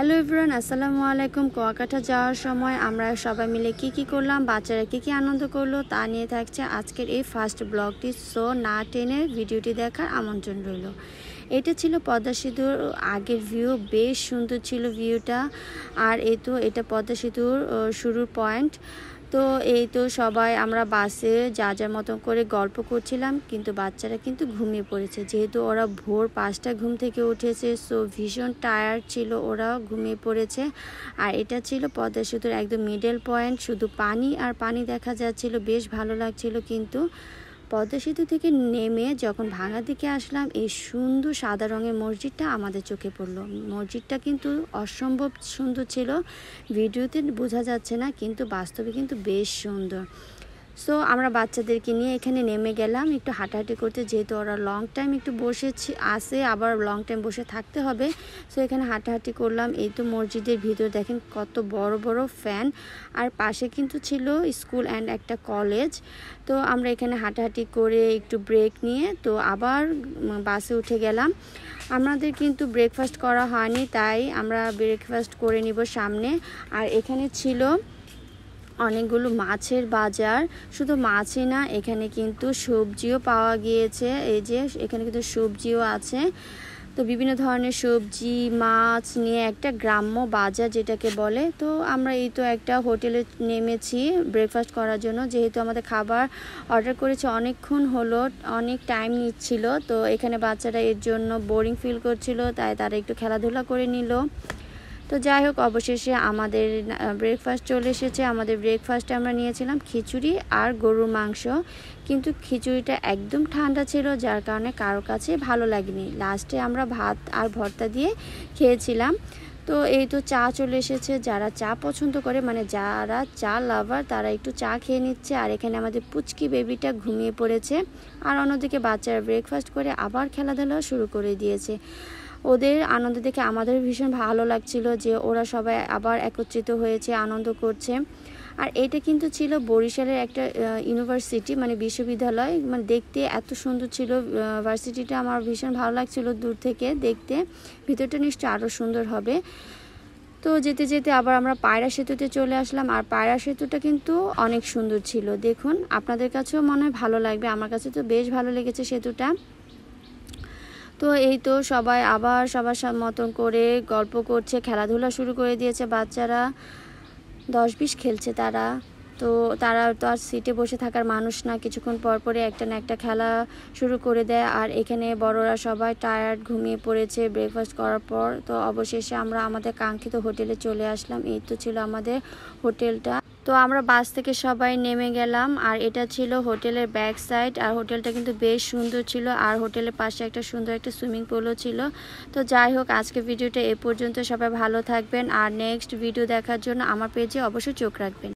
Hello everyone, আসসালামু আলাইকুম। কুয়াকাটা যাওয়ার সময় আমরা সবাই মিলে কি করলাম, বাচ্চারা কি আনন্দ করলো তা নিয়ে থাকছে আজকের এই ফার্স্ট ব্লগটি। সো না টেনে ভিডিওটি দেখার আমন্ত্রণ রইল। এটা ছিল পদ্মা সেতুর আগের ভিউ, বেশ সুন্দর ছিল ভিউটা। আর এটা পদ্মা সেতুর শুরুর পয়েন্ট। তো সবাই আমরা বাসে যার মতন করে গল্প করছিলাম, কিন্তু বাচ্চারা কিন্তু ঘুমিয়ে পড়েছে, যেহেতু ওরা ভোর 5টায় ঘুম থেকে উঠেছে। সো ভীষণ টায়ার্ড ছিল, ওরা ঘুমিয়ে পড়েছে। আর এটা ছিল পদ্মা সেতুর একদম মিডল পয়েন্ট, শুধু পানি আর পানি দেখা যাচ্ছিল, বেশ ভালো লাগছিল। কিন্তু পদ্মা সেতু থেকে নেমে যখন ভাঙার দিকে আসলাম, এই সুন্দর সাদা রঙের মসজিদটা আমাদের চোখে পড়লো। মসজিদটা কিন্তু অসম্ভব সুন্দর ছিল, ভিডিওতে বোঝা যাচ্ছে না, কিন্তু বাস্তবে কিন্তু বেশ সুন্দর। সো আমরা বাচ্চাদেরকে নিয়ে এখানে নেমে গেলাম একটু হাঁটাহাঁটি করতে, যেহেতু ওরা লং টাইম একটু বসে আসে, আবার লং টাইম বসে থাকতে হবে। সো এখানে হাঁটাহাঁটি করলাম। মসজিদের ভিতর দেখেন কত বড় বড় ফ্যান, আর পাশে কিন্তু ছিল স্কুল অ্যান্ড একটা কলেজ। তো আমরা এখানে হাঁটাহাঁটি করে একটু ব্রেক নিয়ে তো আবার বাসে উঠে গেলাম। আমাদের কিন্তু ব্রেকফাস্ট করা হয়নি, তাই আমরা ব্রেকফাস্ট করে নিব সামনে। আর এখানে ছিল অনেকগুলো মাছের বাজার, শুধু মাছই না, এখানে কিন্তু সবজিও পাওয়া গিয়েছে। এই যে এখানে কিন্তু সবজিও আছে। তো বিভিন্ন ধরনের সবজি মাছ নিয়ে একটা গ্রাম্য বাজার যেটাকে বলে। তো আমরা একটা হোটেলে নেমেছি ব্রেকফাস্ট করার জন্য, যেহেতু আমাদের খাবার অর্ডার করেছে অনেকক্ষণ হলো, অনেক টাইম নিচ্ছিল। তো এখানে বাচ্চারা এর জন্য বোরিং ফিল করছিল, তাই তারা একটু খেলাধুলা করে নিল। তো যাই হোক, অবশেষে আমাদের ব্রেকফাস্ট চলে এসেছে। আমাদের ব্রেকফাস্টে আমরা নিয়েছিলাম খিচুড়ি আর গরুর মাংস, কিন্তু খিচুড়িটা একদম ঠান্ডা ছিল, যার কারণে কারো কাছে ভালো লাগেনি। লাস্টে আমরা ভাত আর ভর্তা দিয়ে খেয়েছিলাম। তো চা চলে এসেছে। যারা চা পছন্দ করে, মানে যারা চা লাভার, তারা একটু চা খেয়ে নিচ্ছে। আর এখানে আমাদের পুচকি বেবিটা ঘুমিয়ে পড়েছে, আর অন্যদিকে বাচ্চারা ব্রেকফাস্ট করে আবার খেলাধুলা শুরু করে দিয়েছে। ওদের আনন্দ দেখে আমাদের ভীষণ ভালো লাগছিল যে ওরা সবাই আবার একত্রিত হয়েছে, আনন্দ করছে। আর এটা কিন্তু ছিল বরিশালের একটা ইউনিভার্সিটি, মানে বিশ্ববিদ্যালয়, মানে দেখতে এত সুন্দর ছিল ভার্সিটিটা। আমার ভীষণ ভালো লাগছিল দূর থেকে দেখতে, ভিতরটা নিশ্চয়ই আরও সুন্দর হবে। তো যেতে যেতে আবার আমরা পায়রা সেতুতে চলে আসলাম। আর পায়রা সেতুটা কিন্তু অনেক সুন্দর ছিল, দেখুন আপনাদের কাছেও মনে হয় ভালো লাগবে, আমার কাছে তো বেশ ভালো লেগেছে সেতুটা। তো সবাই আবার সবার মতন করে গল্প করছে, খেলাধুলা শুরু করে দিয়েছে বাচ্চারা, 10-20 খেলছে তারা। তো তারা তো আর সিটে বসে থাকার মানুষ না, কিছুক্ষণ পর পরে একটা না একটা খেলা শুরু করে দেয়। আর এখানে বড়রা সবাই টায়ার্ড, ঘুমিয়ে পড়েছে ব্রেকফাস্ট করার পর। তো অবশেষে আমরা আমাদের কাঙ্ক্ষিত হোটেলে চলে আসলাম। ছিল আমাদের হোটেলটা। তো আমরা বাস থেকে সবাই নেমে গেলাম, আর এটা ছিল হোটেলের ব্যাক সাইড। আর হোটেলটা কিন্তু বেশ সুন্দর ছিল, আর হোটেলের পাশে একটা সুন্দর একটা সুইমিং পুলও ছিল। তো যাই হোক, আজকে ভিডিওটা এ পর্যন্ত। সবাই ভালো থাকবেন, আর নেক্সট ভিডিও দেখার জন্য আমার পেজে অবশ্যই চোখ রাখবেন।